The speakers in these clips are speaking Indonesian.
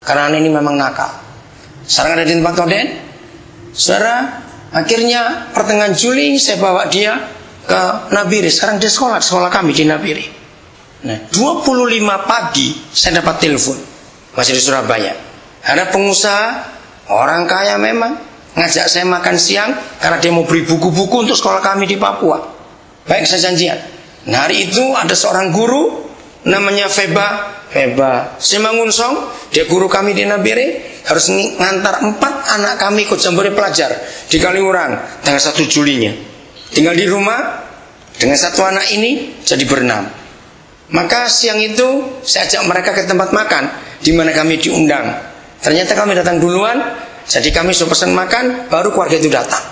karena anak ini memang nakal. Sekarang ada di tempat koden. Saudara, akhirnya pertengahan Juli saya bawa dia ke Nabire. Sekarang dia sekolah kami di Nabire. Nah, 25 pagi saya dapat telepon, masih di Surabaya. Ada pengusaha, orang kaya memang, ngajak saya makan siang karena dia mau beli buku-buku untuk sekolah kami di Papua. Baik, saya janjian. Nah, hari itu ada seorang guru namanya Feba Simangunsong, dia guru kami di Nabire, harus ngantar 4 anak kami ikut jambore pelajar di Kaliurang tanggal 1 Julinya. Tinggal di rumah dengan 1 anak ini jadi berenam. Maka siang itu saya ajak mereka ke tempat makan di mana kami diundang. Ternyata kami datang duluan, jadi kami sudah pesan makan, baru keluarga itu datang.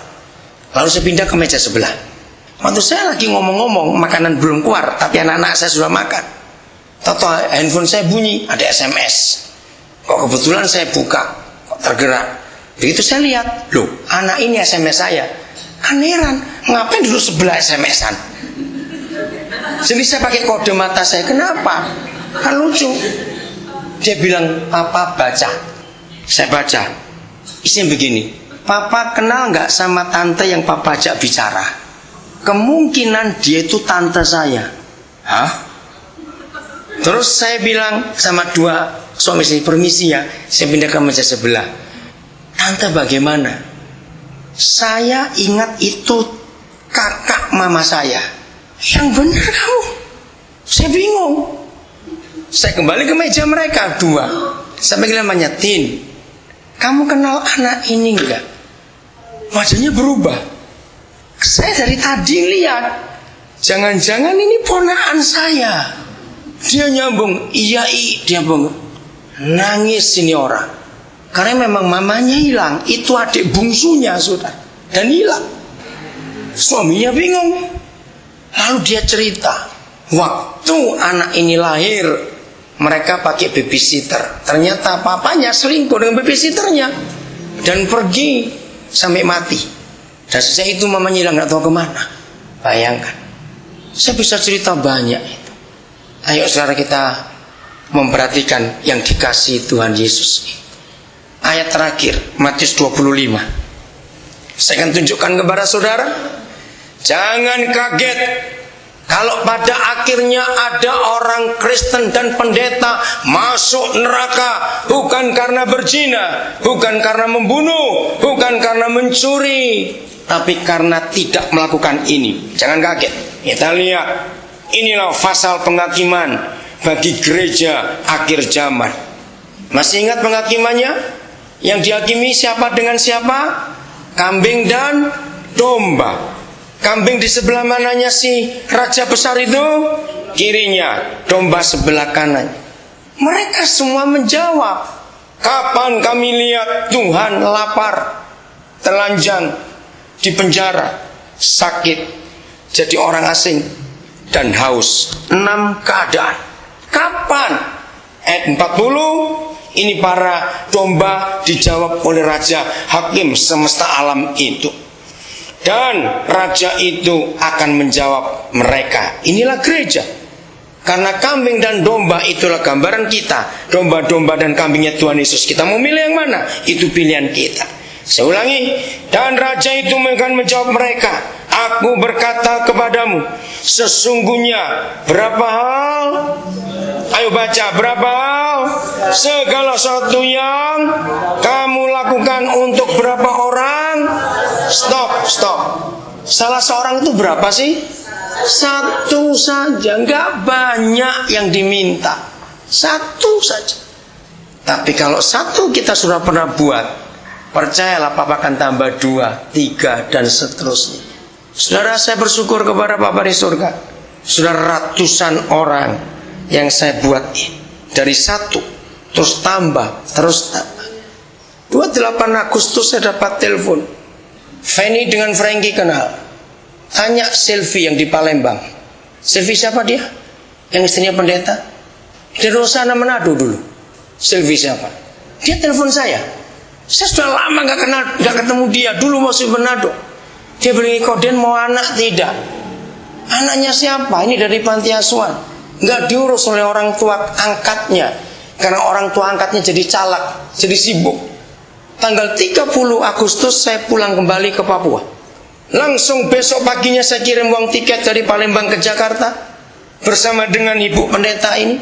Lalu saya pindah ke meja sebelah. Waktu saya lagi ngomong-ngomong, makanan belum keluar, tapi anak-anak saya sudah makan. Tahu handphone saya bunyi, ada SMS. Kok kebetulan saya buka, kok tergerak. Begitu saya lihat, loh, anak ini SMS saya. Kan heran, ngapain dulu sebelah SMS-an? Jadi saya pakai kode mata saya, kenapa? Kan lucu. Dia bilang, papa baca. Saya baca. Isinya begini, papa kenal nggak sama tante yang papa ajak bicara? Kemungkinan dia itu tante saya. Hah? Terus saya bilang sama 2 suami istri, permisi ya, saya pindah ke meja sebelah. Tante bagaimana? Saya ingat itu kakak mama saya. Yang benar kamu. Saya bingung. Saya kembali ke meja mereka 2. Saya panggil namanya, Tin, kamu kenal anak ini enggak? Wajahnya berubah. Saya dari tadi lihat, jangan-jangan ini ponakan saya. Dia nyambung, iya dia nyambung. Nangis ini orang. Karena memang mamanya hilang. Itu adik bungsunya sudah. Dan hilang. Suaminya bingung. Lalu dia cerita, waktu anak ini lahir, mereka pakai babysitter. Ternyata papanya selingkuh dengan babysitternya dan pergi sampai mati. Dan sejak itu mamanya hilang, gak tahu kemana. Bayangkan. Saya bisa cerita banyak itu. Ayo saudara, kita memperhatikan yang dikasihi Tuhan Yesus. Ayat terakhir, Matius 25. Saya akan tunjukkan kepada saudara, jangan kaget kalau pada akhirnya ada orang Kristen dan pendeta masuk neraka, bukan karena berzina, bukan karena membunuh, bukan karena mencuri, tapi karena tidak melakukan ini. Jangan kaget. Kita lihat, inilah pasal penghakiman bagi gereja akhir zaman. Masih ingat penghakimannya? Yang dihakimi siapa dengan siapa? Kambing dan domba. Kambing di sebelah mananya si raja besar itu? Kirinya. Domba sebelah kanan. Mereka semua menjawab, kapan kami lihat Tuhan lapar, telanjang, di penjara, sakit, jadi orang asing, dan haus? 6 keadaan. Kapan? Ayat 40. Ini para domba dijawab oleh raja hakim semesta alam itu. Dan raja itu akan menjawab mereka. Inilah gereja. Karena kambing dan domba itulah gambaran kita. Domba-domba dan kambingnya Tuhan Yesus. Kita mau milih yang mana? Itu pilihan kita. Saya ulangi. Dan raja itu akan menjawab mereka, aku berkata kepadamu, sesungguhnya berapa hal? Ayo baca, berapa hal? Segala sesuatu yang kamu lakukan untuk berapa orang? Stop. Salah seorang itu berapa sih? 1 saja. Enggak banyak yang diminta, 1 saja. Tapi kalau 1 kita sudah pernah buat, percayalah Papa akan tambah 2, 3 dan seterusnya. Saudara, saya bersyukur kepada Papa di surga. Sudah ratusan orang yang saya buat ini. Dari 1 terus tambah. 28 Agustus saya dapat telepon. Fanny dengan Frankie kenal. Tanya Sylvie yang di Palembang. Sylvie siapa dia? Yang istrinya pendeta. Di Rosana Manado dulu. Sylvie siapa? Dia telepon saya. Saya sudah lama gak ketemu dia. Dulu masih Manado. Dia beli koden, mau anak tidak. Anaknya siapa? Ini dari panti asuhan. Gak diurus oleh orang tua angkatnya. Karena orang tua angkatnya jadi calak, jadi sibuk. Tanggal 30 Agustus saya pulang kembali ke Papua. Langsung besok paginya saya kirim uang tiket dari Palembang ke Jakarta bersama dengan ibu pendeta ini.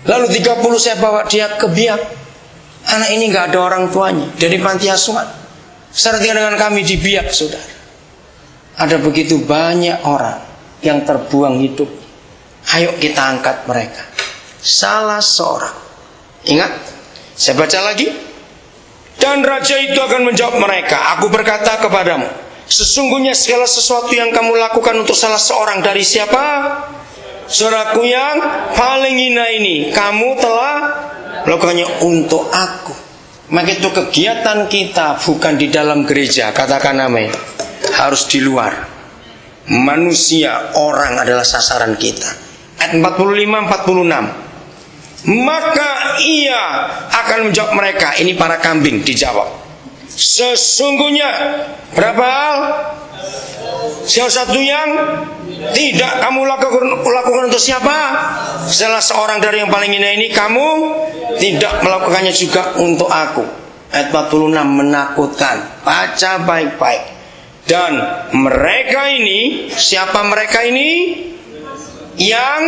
Lalu 30 saya bawa dia ke Biak. Anak ini gak ada orang tuanya, dari panti asuhan. Serta dengan kami di Biak, saudara. Ada begitu banyak orang yang terbuang hidup. Ayo kita angkat mereka. Salah seorang. Ingat, saya baca lagi. Dan raja itu akan menjawab mereka, aku berkata kepadamu, sesungguhnya segala sesuatu yang kamu lakukan untuk salah seorang dari siapa? Saudaraku yang paling hina ini, kamu telah melakukannya untuk aku. Maka itu kegiatan kita bukan di dalam gereja, katakan amin. Harus di luar. Manusia, orang adalah sasaran kita. Ayat 45-46. Maka ia akan menjawab mereka, ini para kambing dijawab. Sesungguhnya berapa hal? Salah satu yang tidak kamu lakukan untuk siapa? Salah seorang dari yang paling hina ini kamu tidak melakukannya juga untuk aku. Ayat 46 menakutkan. Baca baik-baik. Dan mereka ini, siapa mereka ini? Yang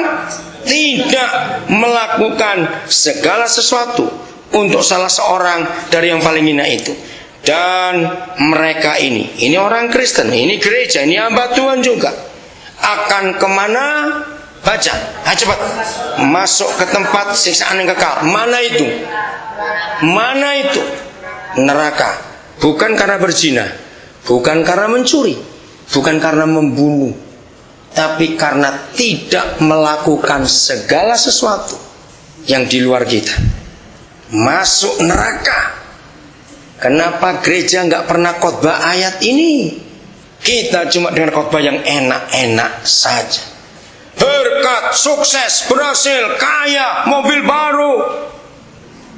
tidak melakukan segala sesuatu untuk salah seorang dari yang paling hina itu. Dan mereka ini orang Kristen, ini gereja, ini hamba Tuhan juga. Akan kemana? Baca, cepat. Masuk ke tempat siksaan yang kekal. Mana itu? Mana itu? Neraka. Bukan karena berzina, bukan karena mencuri, bukan karena membunuh, tapi karena tidak melakukan segala sesuatu yang di luar kita. Masuk neraka. Kenapa gereja nggak pernah khotbah ayat ini? Kita cuma dengan khotbah yang enak-enak saja. Berkat, sukses, berhasil, kaya, mobil baru.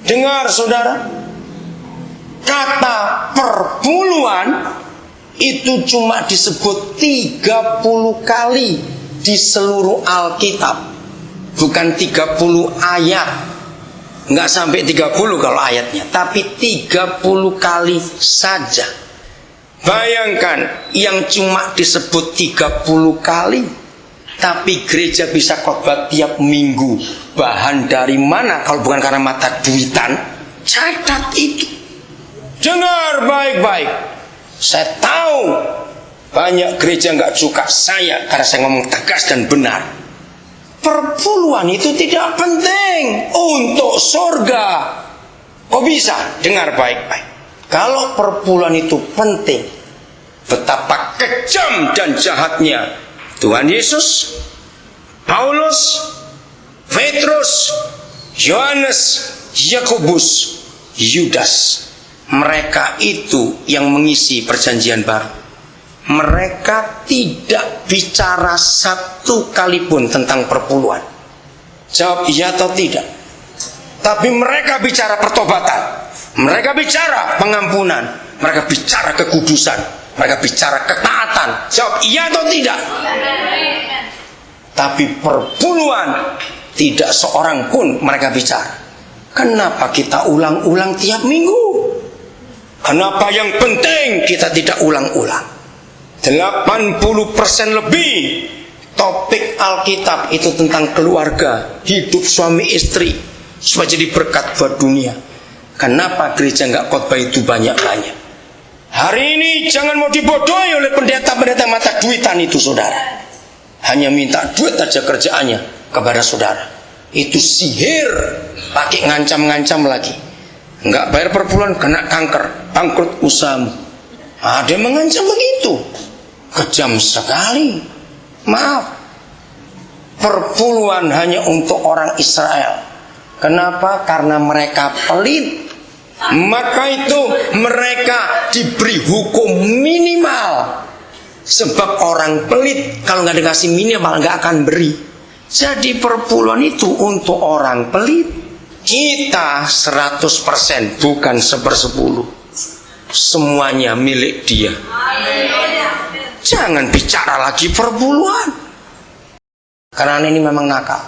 Dengar saudara, kata perpuluhan itu cuma disebut 30 kali di seluruh Alkitab. Bukan 30 ayat. Enggak sampai 30 kalau ayatnya, tapi 30 kali saja. Bayangkan yang cuma disebut 30 kali, tapi gereja bisa khotbah tiap minggu. Bahan dari mana kalau bukan karena mata duitan? Catat itu. Dengar baik-baik. Saya tahu banyak gereja nggak suka saya karena saya ngomong tegas dan benar. Perpuluhan itu tidak penting untuk surga. Kok bisa? Dengar baik-baik. Kalau perpuluhan itu penting, betapa kejam dan jahatnya Tuhan Yesus, Paulus, Petrus, Yohanes, Yakobus, Yudas. Mereka itu yang mengisi perjanjian baru. Mereka tidak bicara satu kali pun tentang perpuluhan. Jawab iya atau tidak. Tapi mereka bicara pertobatan, mereka bicara pengampunan, mereka bicara kekudusan, mereka bicara ketaatan. Jawab iya atau tidak. Tapi perpuluhan tidak seorang pun mereka bicara. Kenapa kita ulang-ulang tiap minggu? Kenapa yang penting kita tidak ulang-ulang? 80% lebih topik Alkitab itu tentang keluarga, hidup suami istri, supaya jadi berkat buat dunia. Kenapa gereja nggak khotbah itu banyak-banyak? Hari ini jangan mau dibodohi oleh pendeta-pendeta mata duitan itu, saudara. Hanya minta duit aja kerjaannya kepada saudara. Itu sihir, pakai ngancam-ngancam lagi. Nggak bayar per bulan kena kanker, bangkrut usahamu. Ada yang mengancam begitu. Kejam sekali. Maaf. Perpuluhan hanya untuk orang Israel. Kenapa? Karena mereka pelit. Maka itu mereka diberi hukum minimal. Sebab orang pelit kalau nggak dikasih minimal nggak akan beri. Jadi perpuluhan itu untuk orang pelit. Kita 100% bukan 1/10. Semuanya milik dia. Jangan bicara lagi perpuluhan. Karena ini memang nakal.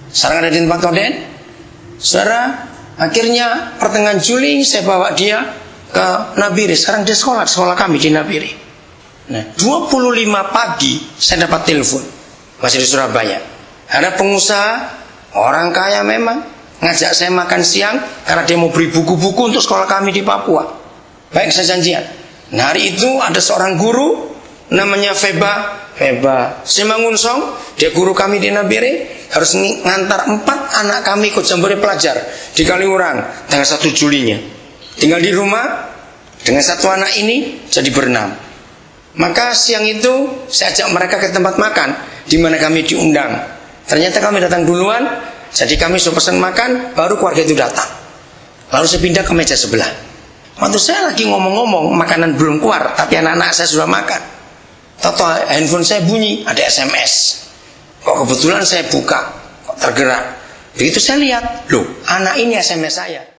Sekarang ada di tempat koden. Saudara, Akhirnya pertengahan Juli saya bawa dia ke Nabire. Sekarang dia sekolah kami di Nabire. Nah, 25 pagi saya dapat telepon, masih di Surabaya. Ada pengusaha, orang kaya memang, ngajak saya makan siang karena dia mau beri buku-buku untuk sekolah kami di Papua. Baik, saya janjian. Nah, hari itu ada seorang guru namanya Feba Simangunsong, dia guru kami di Nabire, harus ngantar 4 anak kami ikut jambore pelajar di Kaliurang tanggal 1 Julinya. Tinggal di rumah dengan 1 anak ini jadi berenam. Maka siang itu saya ajak mereka ke tempat makan di mana kami diundang. Ternyata kami datang duluan, jadi kami sudah pesan makan, baru keluarga itu datang. Lalu saya pindah ke meja sebelah. Waktu saya lagi ngomong-ngomong, makanan belum keluar, tapi anak-anak saya sudah makan. Tahu handphone saya bunyi, ada SMS. Kok kebetulan saya buka, kok tergerak. Begitu saya lihat, loh, anak ini SMS saya.